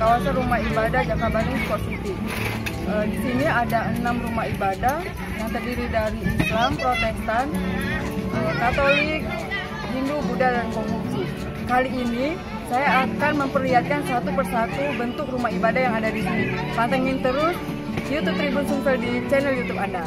kawasan rumah ibadah Jakabandung Sport City. Di sini ada 6 rumah ibadah yang terdiri dari Islam, Protestan, Katolik, Hindu, Buddha, dan Konghucu. Kali ini saya akan memperlihatkan satu persatu bentuk rumah ibadah yang ada di sini. Pantengin terus YouTube Tribun Sumsel di channel YouTube Anda.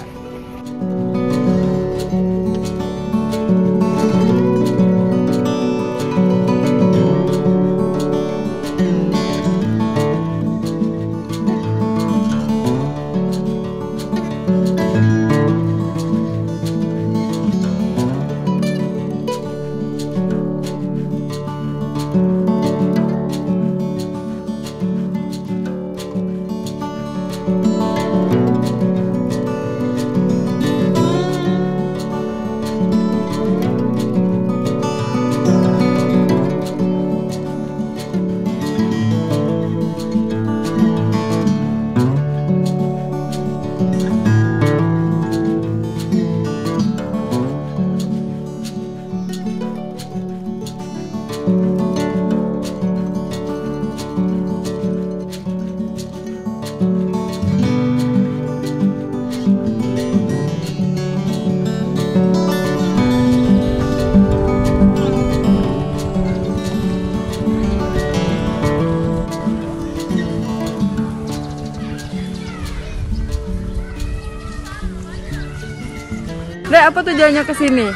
Dek, apa tujuannya ke sini?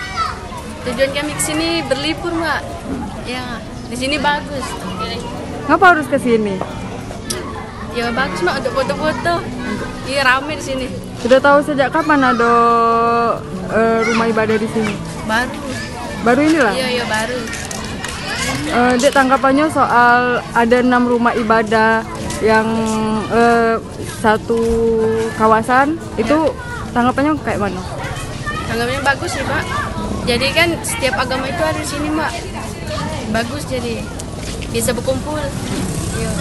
Tujuan kami ke sini berlibur, Mbak. Ya, di sini bagus. Ngapa harus ke sini? Ya bagus, Mbak, untuk foto-foto. Iya, rame di sini. Sudah tahu sejak kapan ada rumah ibadah di sini? Baru. Baru inilah? Iya, baru. Dek, tanggapannya soal ada 6 rumah ibadah yang satu kawasan, itu tanggapannya kayak mana? Tanggapannya bagus sih, Pak. Jadi kan setiap agama itu ada di sini, Mbak. Bagus, jadi bisa berkumpul. Iya.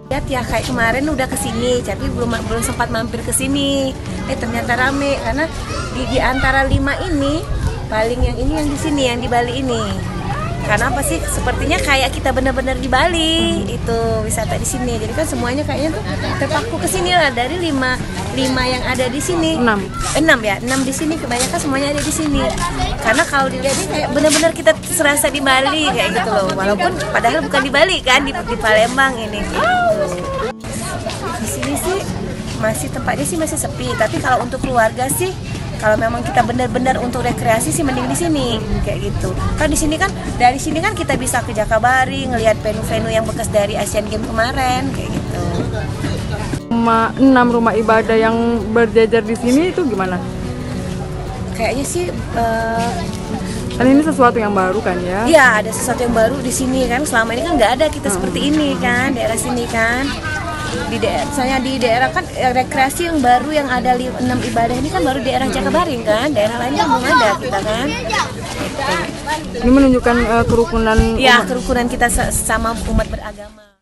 Lihat ya, kayak kemarin udah kesini, tapi belum sempat mampir ke sini. Ternyata rame karena di antara 5 ini paling yang ini yang di sini, yang di Bali ini. Karena apa sih? Sepertinya kayak kita benar-benar di Bali itu wisata di sini. Jadi kan semuanya kayaknya tuh terpaku ke sini lah, dari 5 yang ada di sini. 6 ya, 6 di sini, kebanyakan semuanya ada di sini. Karena kalau dilihat ini kayak benar-benar kita serasa di Bali kayak gitu loh. Walaupun padahal bukan di Bali kan, di Palembang ini. Di sini sih masih tempatnya sih masih sepi. Tapi kalau untuk keluarga sih, kalau memang kita benar-benar untuk rekreasi sih mending di sini kayak gitu. Kan di sini kan, dari sini kan kita bisa ke Jakabari, ngelihat venue-venue yang bekas dari Asian Games kemarin kayak gitu. 6 rumah ibadah yang berjajar di sini itu gimana? Kayaknya sih kan ini sesuatu yang baru kan ya? Iya, ada sesuatu yang baru di sini kan. Selama ini kan nggak ada kita seperti ini kan, daerah sini kan. Di daerah kan rekreasi yang baru yang ada 6 ibadah ini kan baru daerah Jakabaring kan, daerah lain kan belum ada kita kan. Ini menunjukkan kerukunan ya, kerukunan kita sama umat beragama.